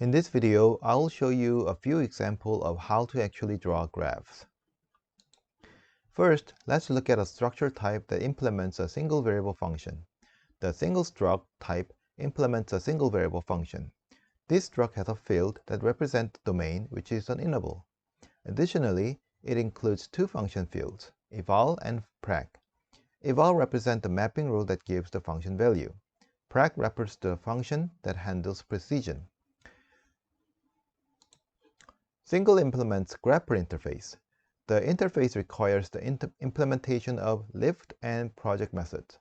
In this video, I'll show you a few examples of how to actually draw graphs. First, let's look at a structure type that implements a single variable function. The single struct type implements a single variable function. This struct has a field that represents the domain, which is an enable. Additionally, it includes two function fields, eval and prac. Eval represents the mapping rule that gives the function value. Prac represents the function that handles precision. Single implements grapper interface. The interface requires the implementation of lift and project methods.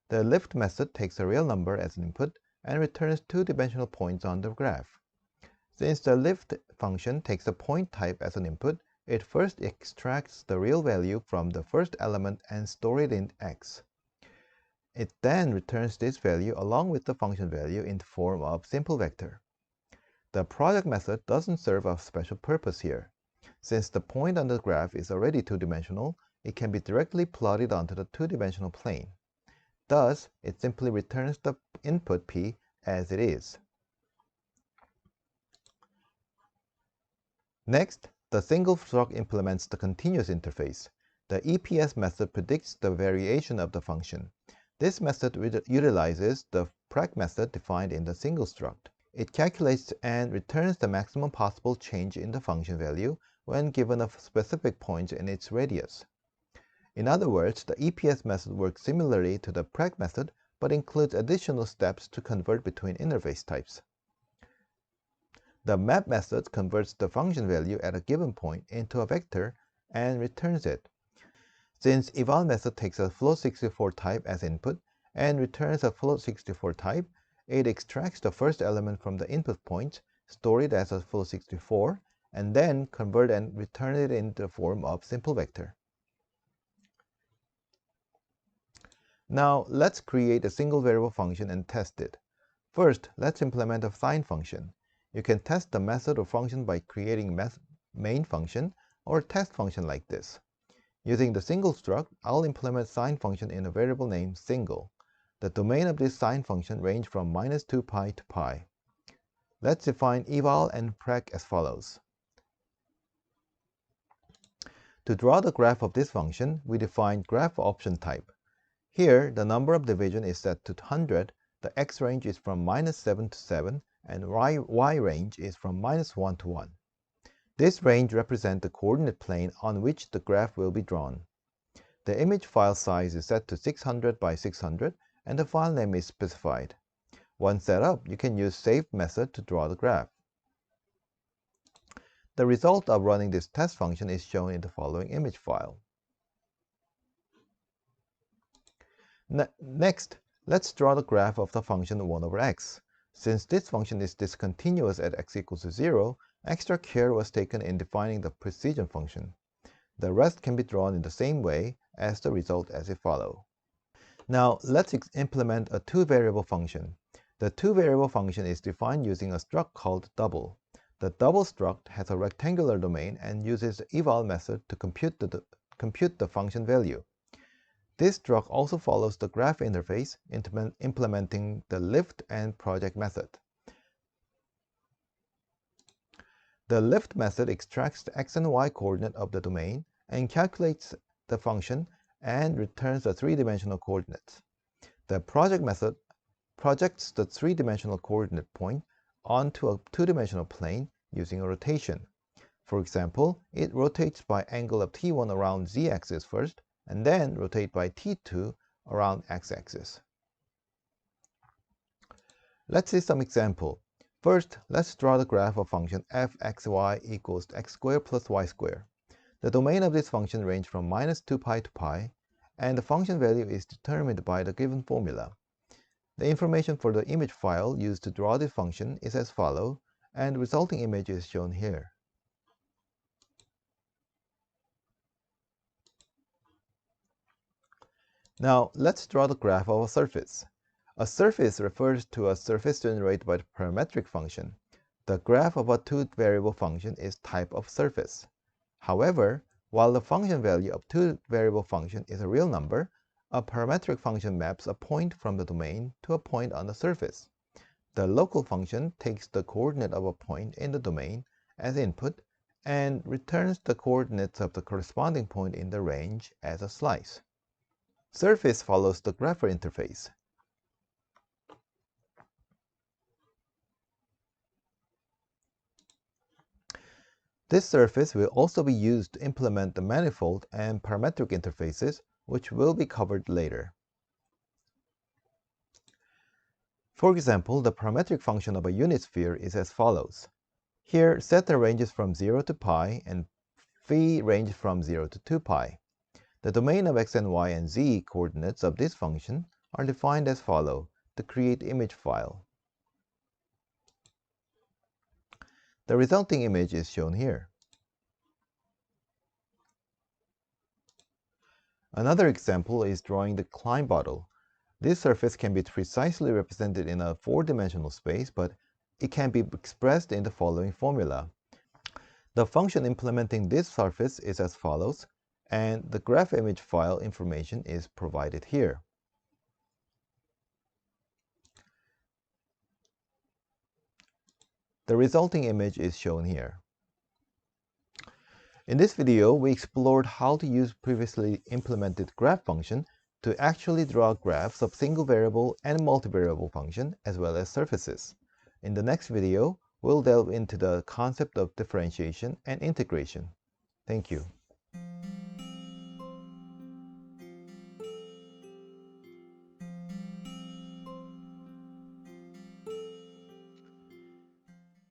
The lift method takes a real number as an input and returns two-dimensional points on the graph. Since the lift function takes a point type as an input, it first extracts the real value from the first element and stores it in X. It then returns this value along with the function value in the form of simple vector. The project method doesn't serve a special purpose here. Since the point on the graph is already two-dimensional, it can be directly plotted onto the two-dimensional plane. Thus, it simply returns the input P as it is. Next, the single struct implements the continuous interface. The EPS method predicts the variation of the function. This method utilizes the prac method defined in the single struct. It calculates and returns the maximum possible change in the function value when given a specific point in its radius. In other words, the EPS method works similarly to the prac method, but includes additional steps to convert between interface types. The map method converts the function value at a given point into a vector and returns it. Since eval method takes a float64 type as input and returns a float64 type, it extracts the first element from the input point, stores it as a float64, and then convert and return it in the form of simple vector. Now, let's create a single variable function and test it. First, let's implement a sign function. You can test the method or function by creating main function or test function like this. Using the single struct, I'll implement sign function in a variable named single. The domain of this sign function ranges from -2 pi to pi. Let's define eval and prac as follows. To draw the graph of this function, we define graph option type. Here, the number of division is set to 100, the x range is from -7 to 7, and y range is from -1 to 1. This range represents the coordinate plane on which the graph will be drawn. The image file size is set to 600 by 600, and the file name is specified. Once set up, you can use save method to draw the graph. The result of running this test function is shown in the following image file. Next, let's draw the graph of the function 1 over x. Since this function is discontinuous at x equals to 0, extra care was taken in defining the precision function. The rest can be drawn in the same way as the result as it follows. Now, let's implement a two-variable function. The two-variable function is defined using a struct called double. The double struct has a rectangular domain and uses the eval method to compute the function value. This struct also follows the graph interface, implementing the lift and project method. The lift method extracts the x and y coordinate of the domain and calculates the function and returns the three-dimensional coordinates. The project method projects the three-dimensional coordinate point onto a two-dimensional plane using a rotation. For example, it rotates by angle of t1 around z-axis first, and then rotate by t2 around x-axis. Let's see some example. First, let's draw the graph of function f(x, y) equals x squared plus y squared. The domain of this function ranges from -2 pi to pi, and the function value is determined by the given formula. The information for the image file used to draw this function is as follows, and the resulting image is shown here. Now, let's draw the graph of a surface. A surface refers to a surface generated by the parametric function. The graph of a two-variable function is type of surface. However, while the function value of two-variable function is a real number, a parametric function maps a point from the domain to a point on the surface. The local function takes the coordinate of a point in the domain as input and returns the coordinates of the corresponding point in the range as a slice. Surface follows the grapher interface. This surface will also be used to implement the manifold and parametric interfaces, which will be covered later. For example, the parametric function of a unit sphere is as follows. Here, zeta ranges from 0 to pi, and phi ranges from 0 to 2 pi. The domain of x and y and z coordinates of this function are defined as follows to create image file. The resulting image is shown here. Another example is drawing the Klein bottle. This surface can be precisely represented in a four-dimensional space, but it can be expressed in the following formula. The function implementing this surface is as follows, and the graph image file information is provided here. The resulting image is shown here. In this video, we explored how to use previously implemented graph function to actually draw graphs of single variable and multivariable function as well as surfaces. In the next video, we'll delve into the concept of differentiation and integration. Thank you.